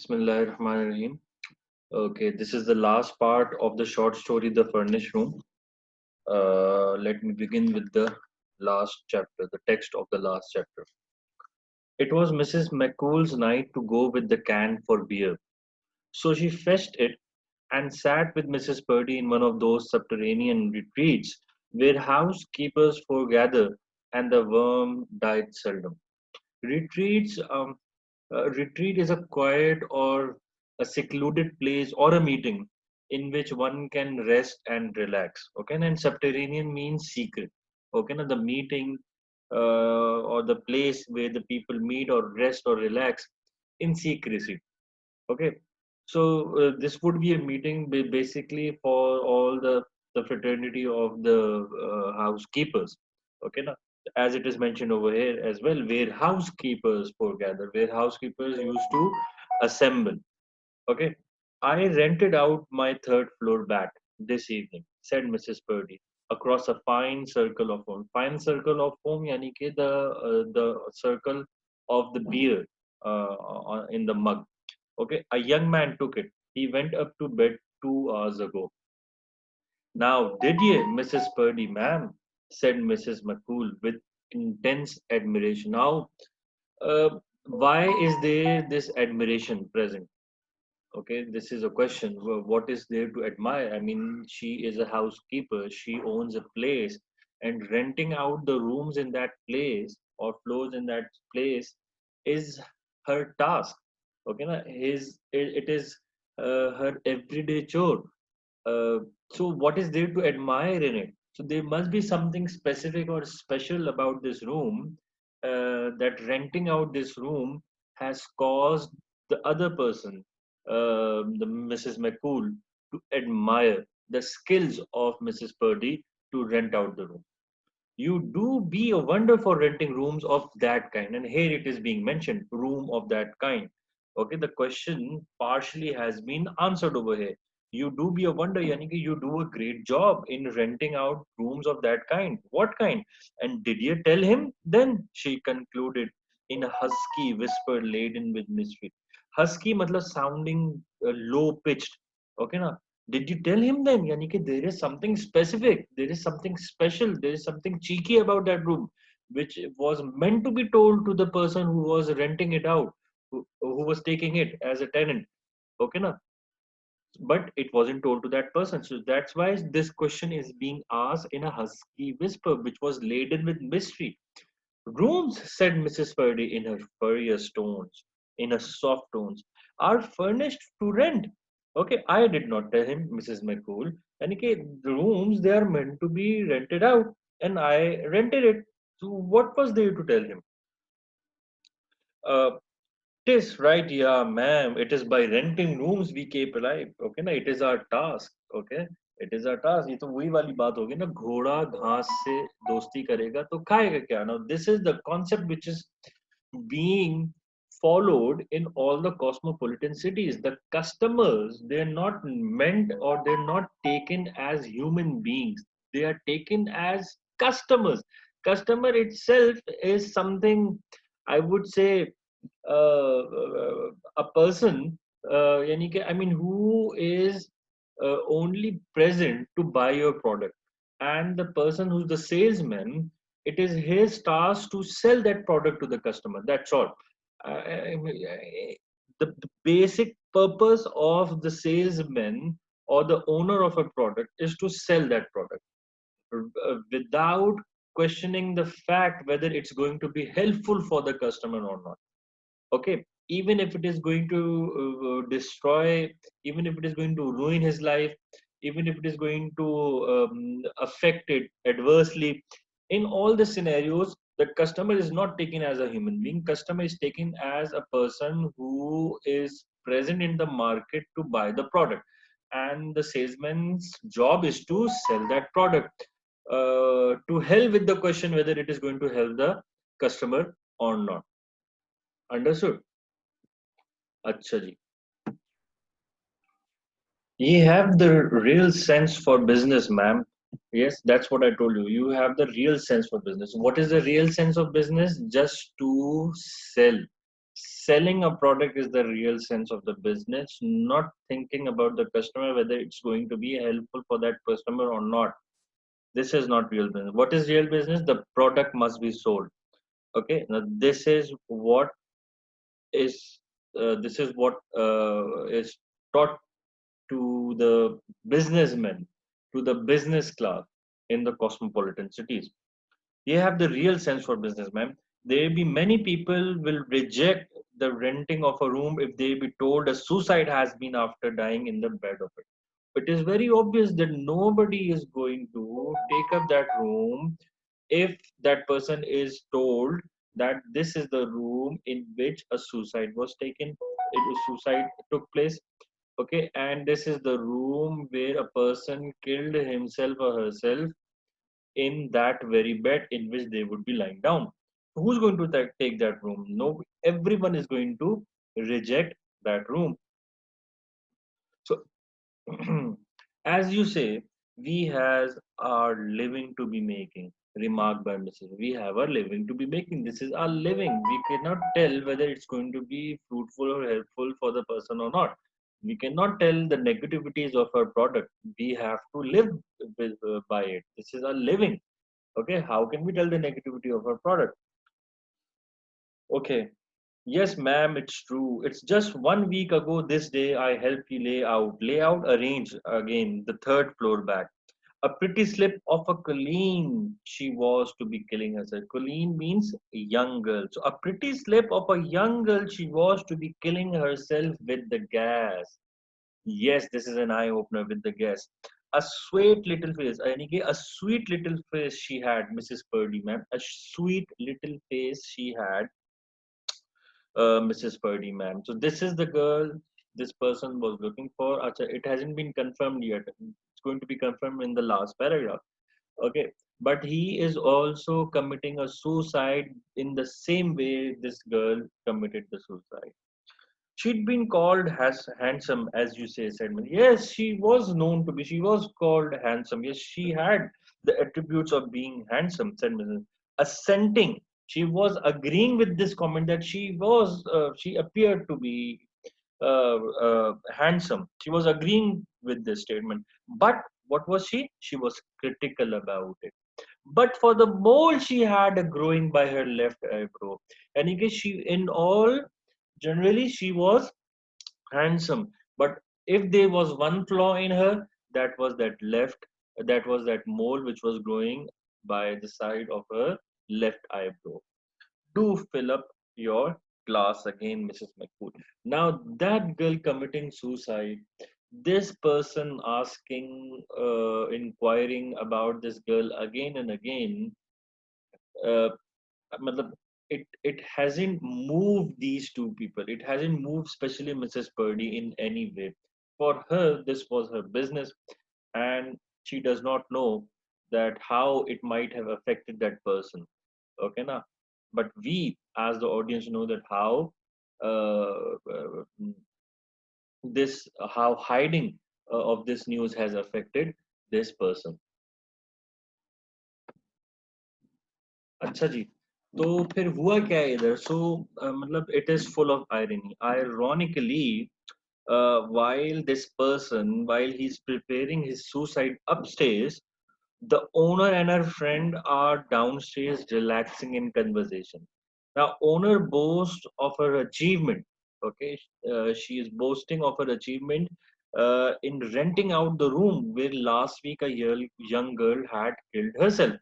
Bismillahirrahmanirrahim. Okay, this is the last part of the short story, The Furnished Room. Let me begin with the last chapter, the text of the last chapter. It was Mrs. McCool's night to go with the can for beer. So she fetched it and sat with Mrs. Purdy in one of those subterranean retreats where housekeepers foregather and the worm died seldom. Retreats A retreat is a quiet or a secluded place or a meeting in which one can rest and relax. Okay, and subterranean means secret. Okay, now the meeting or the place where the people meet or rest or relax in secrecy. Okay, so this would be a meeting basically for all the fraternity of the housekeepers. Okay, now as it is mentioned over here as well, where housekeepers foregather, where housekeepers used to assemble. Okay, I rented out my third floor back this evening, said Mrs. Purdy, across a fine circle of foam. Fine circle of foam, yani ke the circle of the beer in the mug. Okay, a young man took it. He went up to bed 2 hours ago. Now, did ye, Mrs. Purdy, ma'am? Said Mrs. McCool with intense admiration. Now, why is there this admiration present? Okay, this is a question. What is there to admire? I mean, she is a housekeeper, she owns a place, and renting out the rooms in that place or floors in that place is her task. Okay, na? It is her everyday chore. So, what is there to admire in it? So, there must be something specific or special about this room that renting out this room has caused the other person, the Mrs. McCool, to admire the skills of Mrs. Purdy to rent out the room. You do be a wonder for renting rooms of that kind, and here it is being mentioned, room of that kind. Okay, the question partially has been answered over here. You do be a wonder, yani ki you do a great job in renting out rooms of that kind. What kind? And did you tell him then? She concluded in a husky whisper laden with mystery. Husky matlab sounding low pitched. Okay na? Did you tell him then? Yani ki there is something specific, there is something special, there is something cheeky about that room, which was meant to be told to the person who was renting it out, who was taking it as a tenant. Okay, na? But it wasn't told to that person. So that's why this question is being asked in a husky whisper, which was laden with mystery. Rooms, said Mrs. Purdy in her furious tones, in her soft tones, are furnished to rent. Okay, I did not tell him, Mrs. McCool. And okay, the rooms, they are meant to be rented out, and I rented it. So what was there to tell him? Uh, it is right, yeah, ma'am. It is by renting rooms we keep alive. Okay, na? It is our task. Okay, it is our task. ये तो वही वाली बात होगी ना, घोड़ा घास से दोस्ती करेगा तो खाएगा क्या? Now this is the concept which is being followed in all the cosmopolitan cities. The customers, they're not meant or they're not taken as human beings. They are taken as customers. Customer itself is something, I would say, a person, I mean, who is only present to buy your product. And the person who's the salesman, it is his task to sell that product to the customer. That's all. The basic purpose of the salesman or the owner of a product is to sell that product without questioning the fact whether it's going to be helpful for the customer or not. Okay, even if it is going to destroy, even if it is going to ruin his life, even if it is going to affect it adversely, in all the scenarios the customer is not taken as a human being. Customer is taken as a person who is present in the market to buy the product, and the salesman's job is to sell that product. To hell with the question whether it is going to help the customer or not. Understood? अच्छा जी. You have the real sense for business, ma'am. Yes, that's what I told you. You have the real sense for business. What is the real sense of business? Just to sell. selling a product is the real sense of the business, not thinking about the customer, whether it's going to be helpful for that customer or not. This is not real business. What is real business? The product must be sold. Okay, now is this is what is taught to the businessmen, to the business class in the cosmopolitan cities. They have the real sense for businessmen. There be many people will reject the renting of a room if they be told a suicide has been after dying in the bed of it. It is very obvious that nobody is going to take up that room if that person is told that this is the room in which a suicide was taken, suicide took place. Okay, and this is the room where a person killed himself or herself in that very bed in which they would be lying down. Who's going to take that room? No, everyone is going to reject that room. So, as you say, we has our living to be making. Remarked by Mrs. We have our living to be making. This is our living. We cannot tell whether it's going to be fruitful or helpful for the person or not. We cannot tell the negativities of our product. We have to live by it. This is our living. Okay, how can we tell the negativity of our product? Okay, yes, ma'am, it's true. It's just 1 week ago this day I helped you lay out, arrange again the third floor back. A pretty slip of a Colleen. She was to be killing herself. Colleen means young girl. So a pretty slip of a young girl. She was to be killing herself with the gas. Yes, this is an eye opener with the gas. A sweet little face. A sweet little face she had, Mrs. Purdy, ma'am. A sweet little face she had, Mrs. Purdy, ma'am. So this is the girl this person was looking for. Acha, it hasn't been confirmed yet. It's going to be confirmed in the last paragraph. Okay, but he is also committing a suicide in the same way this girl committed the suicide. She'd been called as handsome, as you say, said Mary. Yes, she was known to be. She was called handsome. Yes, she had the attributes of being handsome, said Mrs. Assenting. She was agreeing with this comment that she appeared to be handsome. She was agreeing with this statement. But what was she? She was critical about it. But for the mole she had growing by her left eyebrow. And in case she, in all, generally she was handsome. But if there was one flaw in her, that was that mole which was growing by the side of her left eyebrow. Do fill up your glass again, Mrs. McCool. Now that girl committing suicide, this person asking, inquiring about this girl again and again, uh, matlab, it hasn't moved these two people. It hasn't moved, especially Mrs. Purdy, in any way. For her, this was her business, and she does not know that how it might have affected that person. Okay, na? But we, as the audience, know that how this, how hiding of this news has affected this person. अच्छा जी, तो फिर हुआ क्या है इधर? सो मतलब it is full of irony. Ironically, while he's preparing his suicide upstairs, the owner and her friend are downstairs relaxing in conversation. Now owner boasts of her achievement. Okay, she is boasting of her achievement in renting out the room where last week a young girl had killed herself.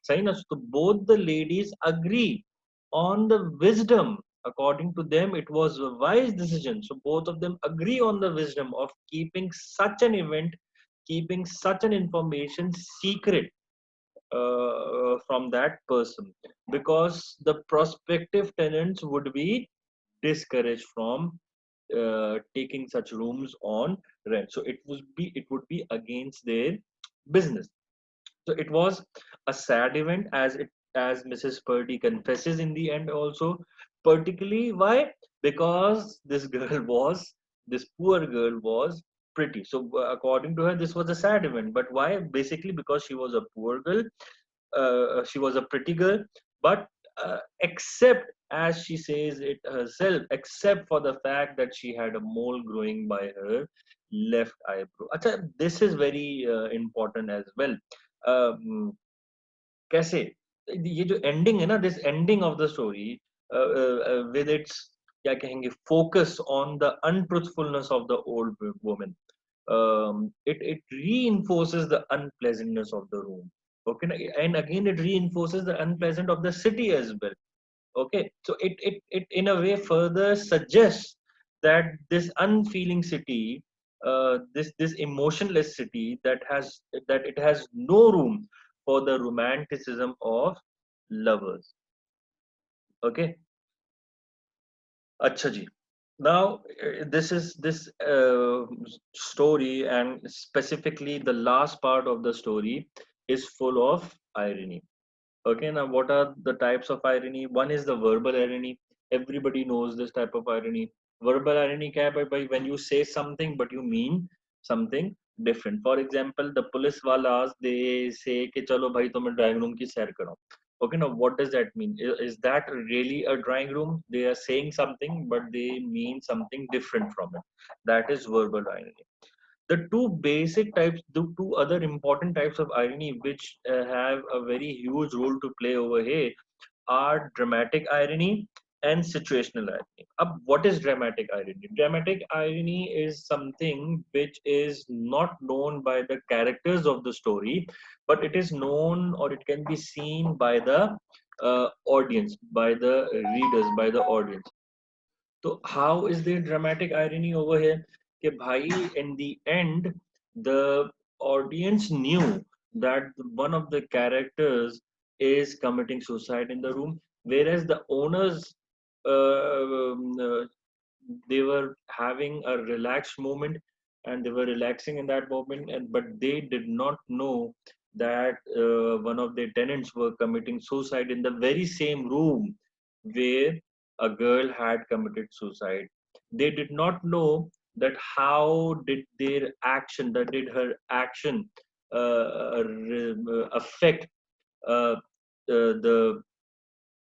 Saina, so both the ladies agree on the wisdom. According to them, it was a wise decision. So both of them agree on the wisdom of keeping such an event, keeping such an information secret from that person, because the prospective tenants would be discouraged from taking such rooms on rent. So it would be against their business. So it was a sad event, as Mrs. Purdy confesses in the end also. Particularly why? Because this poor girl was pretty. So according to her, this was a sad event. But why? Basically because she was a poor girl, she was a pretty girl. But except as she says it herself, except for the fact that she had a mole growing by her left eyebrow. Acha, this is very important as well. um, कैसे ये जो ending है ना, this ending of the story with its क्या कहेंगे focus on the untruthfulness of the old woman, it reinforces the unpleasantness of the room. Okay, and again it reinforces the unpleasant of the city as well. Okay, so it in a way further suggests that this unfeeling city, this emotionless city, that it has no room for the romanticism of lovers. Okay, acha ji. Now this is this story, and specifically the last part of the story is full of irony. Okay, now what are the types of irony? One is the verbal irony. Everybody knows this type of irony. Verbal irony क्या है भाई, when you say something but you mean something different. For example, the police वालास they say कि चलो भाई तुम्हें drawing room की सैर करो. Okay, now what does that mean? Is that really a drawing room? They are saying something but they mean something different from it. That is verbal irony. The two basic types, the two other important types of irony which have a very huge role to play over here are dramatic irony and situational irony. What is dramatic irony? Dramatic irony is something which is not known by the characters of the story, but it is known, or it can be seen by the audience, by the readers, by the audience. So how is there dramatic irony over here? कि भाई, in the end, the audience knew that one of the characters is committing suicide in the room, whereas the owners, they were having a relaxed moment, and they were relaxing in that moment, and but they did not know that one of their tenants were committing suicide in the very same room where a girl had committed suicide. They did not know that how did their action, that did her action affect uh, the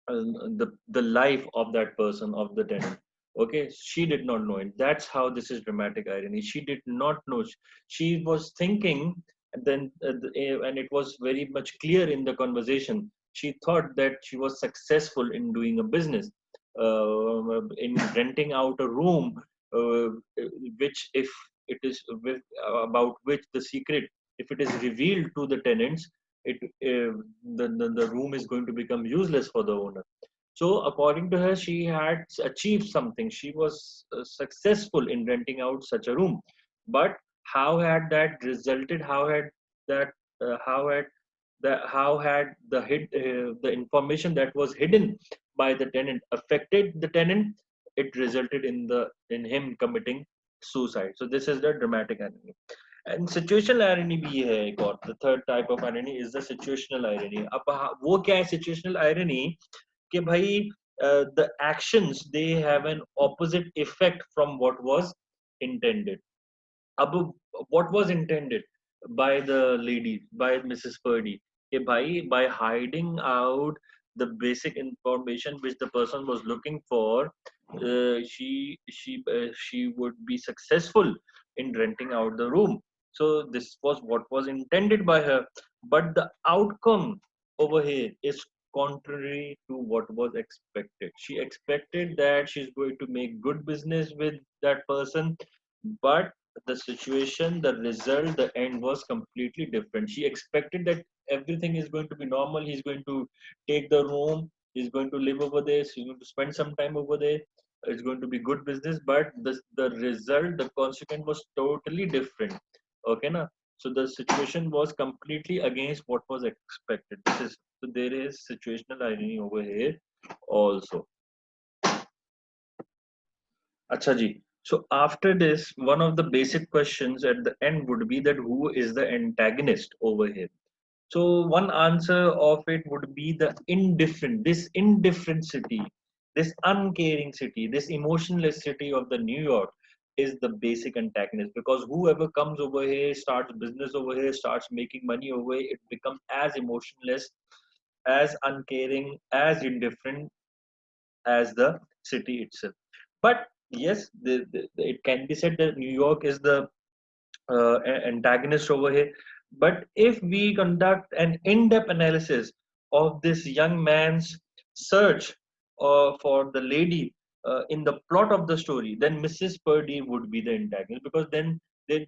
the life of that person, of the tenant. Okay, she did not know it. That's how this is dramatic irony. She did not know. She was thinking, and then and it was very much clear in the conversation, she thought that she was successful in doing a business, in renting out a room, uh, which if it is with, about which the secret, if it is revealed to the tenants, it the room is going to become useless for the owner. So, according to her, she had achieved something. She was successful in renting out such a room. But how had that resulted? That? How had the information that was hidden by the tenant affected the tenant? It resulted in him committing suicide. So this is the dramatic irony. And situational irony भी है एक और. The third type of irony is the situational irony. अब वो क्या है situational irony? कि भाई the actions, they have an opposite effect from what was intended. अब what was intended by the lady, by Mrs. Purdy, कि भाई, by hiding out the basic information which the person was looking for, she would be successful in renting out the room. So this was what was intended by her, but the outcome over here is contrary to what was expected. She expected that she's going to make good business with that person, but the situation, the result, the end was completely different. She expected that everything is going to be normal. He's going to take the room. He's going to live over there. He's going to spend some time over there. It's going to be good business, but the result, the consequence was totally different. Okay, na? So the situation was completely against what was expected. So there is situational irony over here also. Acha ji. So after this, one of the basic questions at the end would be that who is the antagonist over here? So one answer of it would be this indifferent city, this uncaring city, this emotionless city of the New York is the basic antagonist, because whoever comes over here, starts business over here, starts making money over here, it becomes as emotionless, as uncaring, as indifferent as the city itself. But yes, it can be said that New York is the antagonist over here. But if we conduct an in-depth analysis of this young man's search for the lady in the plot of the story, then Mrs. Purdy would be the antagonist, because then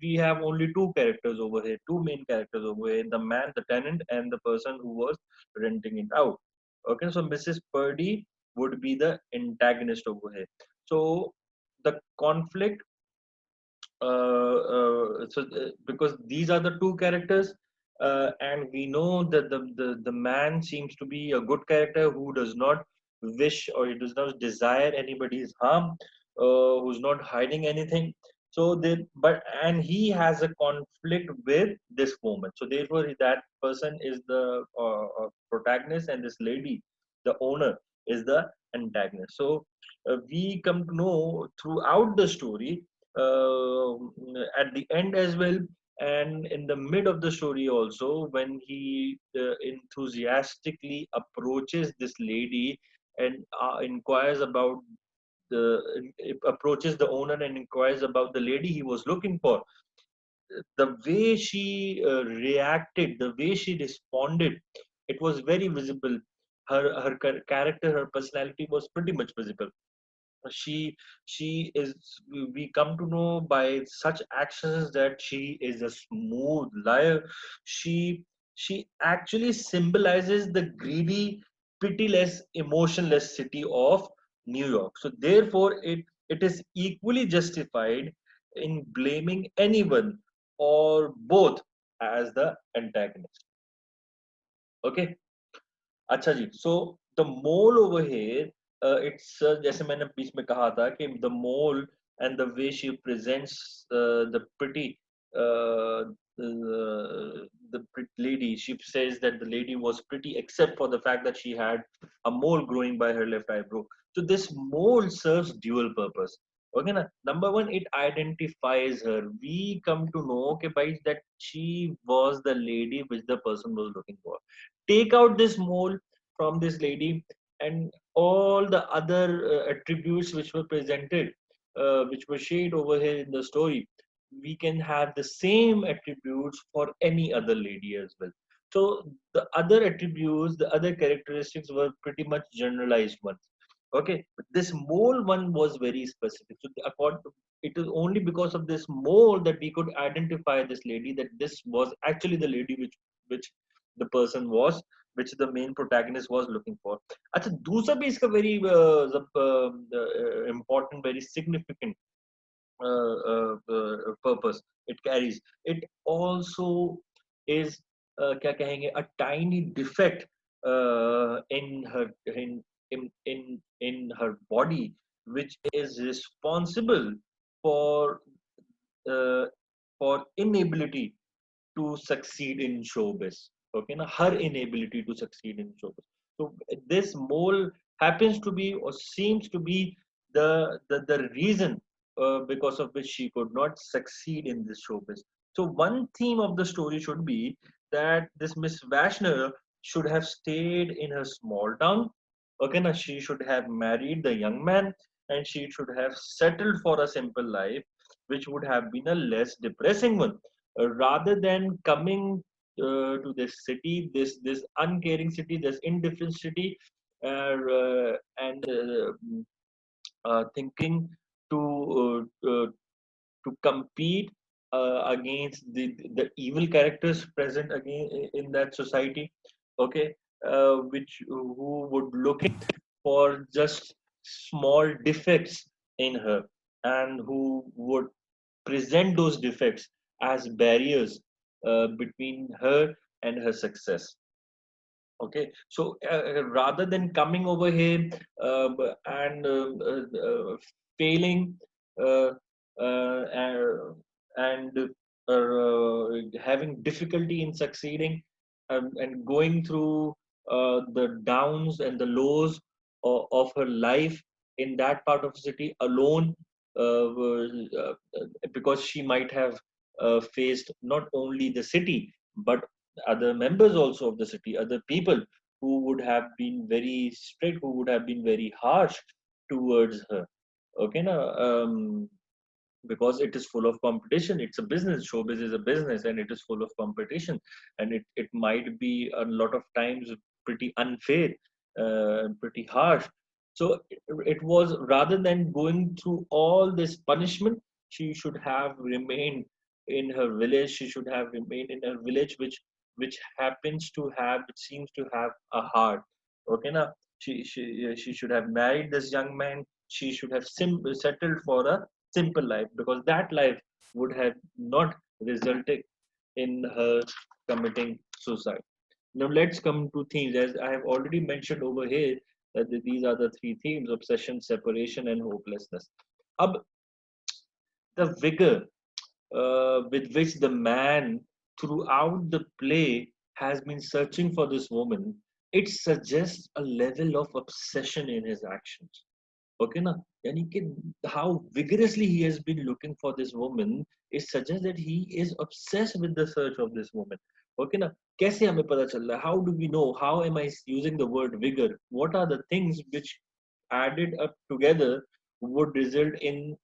we have only two characters over here, two main characters over here: the man, the tenant, and the person who was renting it out. Okay, so Mrs. Purdy would be the antagonist over here. So the conflict because these are the two characters, and we know that the man seems to be a good character who does not wish or he does not desire anybody's harm, who's not hiding anything. So they, but and he has a conflict with this woman, so therefore that person is the protagonist, and this lady, the owner, is the antagonist. So we come to know throughout the story, uh, at the end as well, and in the mid of the story also, when he enthusiastically approaches this lady and inquires about the approaches the owner and inquires about the lady he was looking for. The way she reacted, the way she responded, it was very visible. Her character, her personality was pretty much visible. She is, we come to know by such actions that she is a smooth liar. She actually symbolizes the greedy, pitiless, emotionless city of New York. So therefore it is equally justified in blaming anyone or both as the antagonist. Okay. अच्छा जी, so the mole over here, it's जैसे मैंने बीच में कहा था कि the mole and the way she presents the pretty uh, the pretty lady, she says that the lady was pretty except for the fact that she had a mole growing by her left eyebrow. So this mole serves dual purpose. Okay, na? Number one, it identifies her. We come to know, okay, by that she was the lady which the person was looking for. Take out this mole from this lady, and all the other attributes which were presented, which were shared over here in the story, we can have the same attributes for any other lady as well. So the other attributes, the other characteristics were pretty much generalized ones. Okay, but this mole one was very specific. So it is only because of this mole that we could identify this lady, that this was actually the lady which the person was, which the main protagonist was looking for. अच्छा, दूसरा भी इसका very important, very significant purpose it carries. It also is क्या कहेंगे, a tiny defect in her in her body, which is responsible for uh, for inability to succeed in showbiz. Okay, now her inability to succeed in showbiz. So this mole happens to be or seems to be the reason because of which she could not succeed in this showbiz. So one theme of the story should be that this Miss Vashner should have stayed in her small town. Okay, now she should have married the young man, and she should have settled for a simple life, which would have been a less depressing one, rather than coming to this city, this uncaring city, this indifferent city, and thinking to to compete against the evil characters present again in that society. Okay, which who would looking for just small defects in her, and who would present those defects as barriers between her and her success. Okay, so rather than coming over here and failing uh, and having difficulty in succeeding, and going through the downs and the lows of her life in that part of the city alone, because she might have faced not only the city but other members also of the city, other people who would have been very strict, who would have been very harsh towards her. Okay, now because it is full of competition. It's a business. Showbiz is a business, and it is full of competition, and it might be a lot of times pretty unfair, pretty harsh. So it was, rather than going through all this punishment, she should have remained in her village. She should have remained in her village, which happens to have, it seems to have a heart. Okay, now she should have married this young man. She should have settled for a simple life, because that life would have not resulted in her committing suicide. Now let's come to themes. As I have already mentioned over here, that these are the three themes: obsession, separation, and hopelessness. Ab, the vigor with which the man throughout the play has been searching for this woman, it suggests a level of obsession in his actions. Okay, na? Yani कि how vigorously he has been looking for this woman, it suggests that he is obsessed with the search of this woman. Okay, na? कैसे हमें पता चल रहा है? How do we know? How am I using the word vigor? What are the things which added up together would result in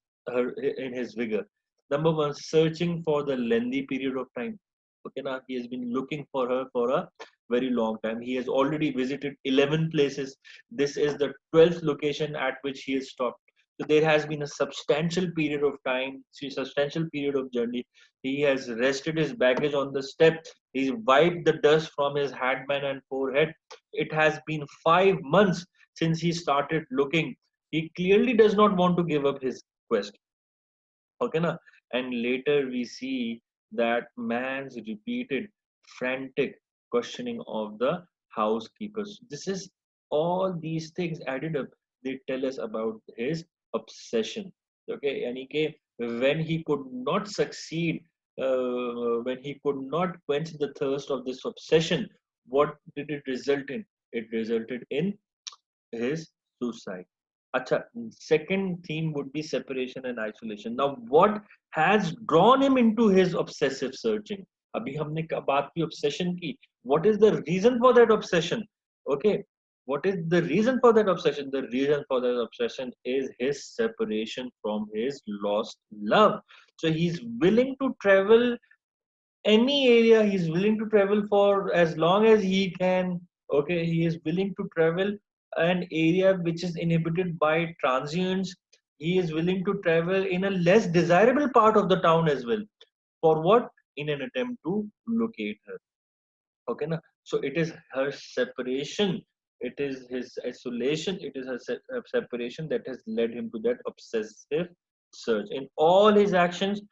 his vigor? Number one, searching for the lengthy period of time. Okay, now he has been looking for her for a very long time. He has already visited 11 places. This is the 12th location at which he has stopped. So there has been a substantial period of time, substantial period of journey. He has rested his baggage on the step. He's wiped the dust from his headband and forehead. It has been 5 months since he started looking. He clearly does not want to give up his quest. Okay, na? And later we see that man's repeated frantic questioning of the housekeepers. This is, all these things added up, they tell us about his obsession. Okay, and when he could not succeed, when he could not quench the thirst of this obsession, what did it result in? It resulted in his suicide. Acha, second theme would be separation and isolation. Now, what has drawn him into his obsessive searching? अभी हमने बात की obsession की. What is the reason for that obsession? Okay, what is the reason for that obsession? The reason for that obsession is his separation from his lost love. So he's willing to travel any area, he's willing to travel for as long as he can. Okay, he is willing to travel an area which is inhabited by transients. He is willing to travel in a less desirable part of the town as well. For what? In an attempt to locate her. Okay, na? So it is her separation, it is his isolation, it is her separation that has led him to that obsessive search. In all of his actions,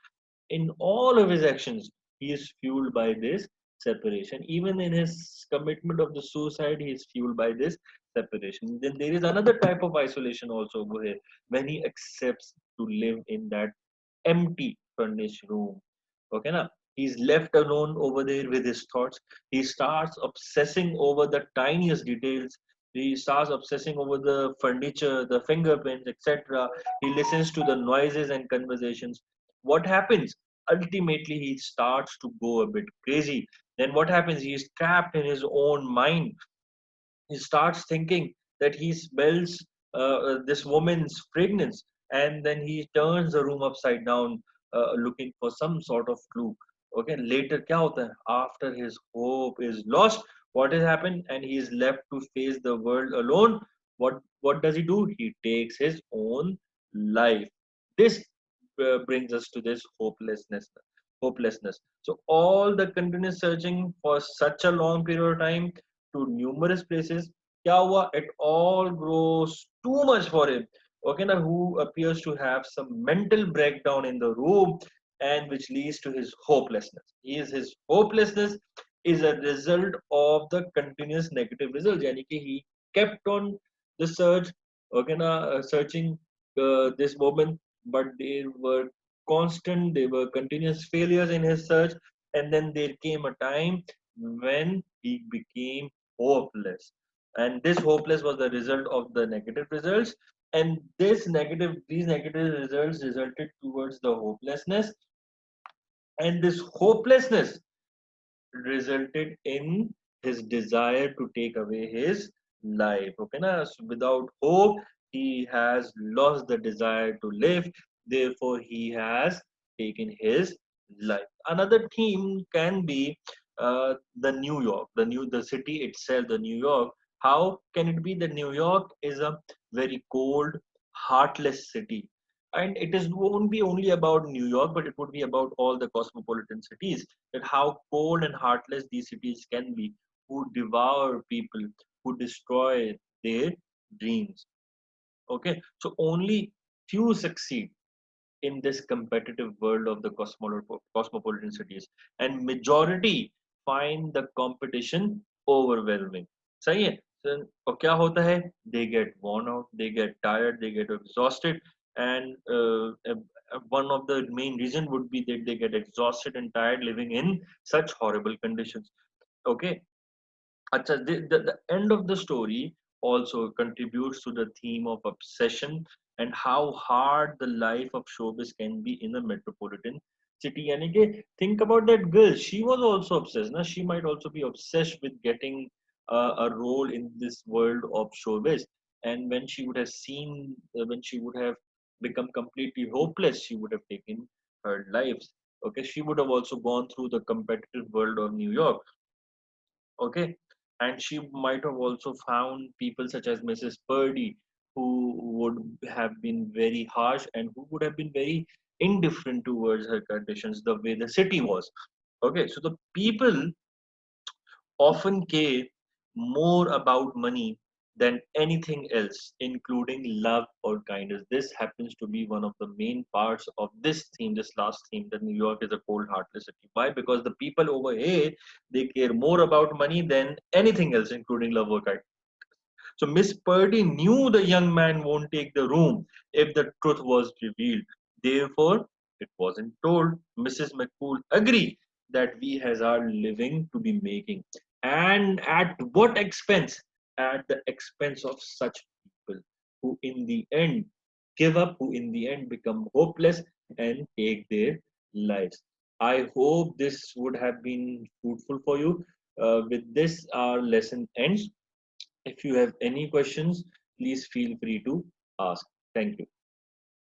he is fueled by this separation. Even in his commitment of the suicide, he is fueled by this separation. Then there is another type of isolation also over here, when he accepts to live in that empty furnished room. Okay, now he's left alone over there with his thoughts. He starts obsessing over the tiniest details. He starts obsessing over the furniture, the fingerprints, etc. He listens to the noises and conversations. What happens? Ultimately, he starts to go a bit crazy. Then what happens? He is trapped in his own mind. He starts thinking that he smells this woman's fragrance, and then he turns the room upside down, looking for some sort of clue. Okay, later kya hota hai? After his hope is lost, what has happened, and he is left to face the world alone. What does he do? He takes his own life. This brings us to this hopelessness. So all the continuous searching for such a long period of time to numerous places, kya hua? It all grows too much for him. Okay, now who appears to have some mental breakdown in the room, and which leads to his hopelessness. His hopelessness is a result of the continuous negative results. Yani ki he kept on the search, okay, na, searching this woman, but there were there were continuous failures in his search, and then there came a time when he became hopeless. And this hopeless was the result of the negative results, and these negative results resulted towards the hopelessness, and this hopelessness resulted in his desire to take away his life. Okay, na? So without hope, he has lost the desire to live. Therefore, he has taken his life. Another theme can be the New York, the city itself, the New York. How can it be that New York is a very cold, heartless city? And it is won't be only about New York, but it would be about all the cosmopolitan cities. That how cold and heartless these cities can be, who devour people, who destroy their dreams. Okay, so only few succeed in this competitive world of the cosmopolitan cities, and majority find the competition overwhelming. सही है? So, और क्या होता है? They get worn out, they get tired, they get exhausted, and one of the main reason would be that they get exhausted and tired living in such horrible conditions. Okay, Acha, the end of the story also contributes to the theme of obsession and how hard the life of showbiz can be in a metropolitan city. यानी कि think about that girl. She was also obsessed. Na? She might also be obsessed with getting a role in this world of showbiz. And when she would have seen, when she would have become completely hopeless, she would have taken her lives. Okay, she would have also gone through the competitive world of New York. Okay, and she might have also found people such as Mrs. Purdy, who would have been very harsh and who would have been very indifferent towards her conditions, the way the city was. Okay, so the people often care more about money than anything else, including love or kindness. This happens to be one of the main parts of this theme, this last theme, that New York is a cold, heartless city. Why? Because the people over here, they care more about money than anything else, including love or kindness. So Miss Purdy knew the young man won't take the room if the truth was revealed. Therefore, it wasn't told. Mrs. McCool agreed that we has our living to be making. And at what expense? At the expense of such people who in the end give up, who in the end become hopeless and take their lives. I hope this would have been fruitful for you. With this, our lesson ends. If you have any questions, please feel free to ask. Thank you.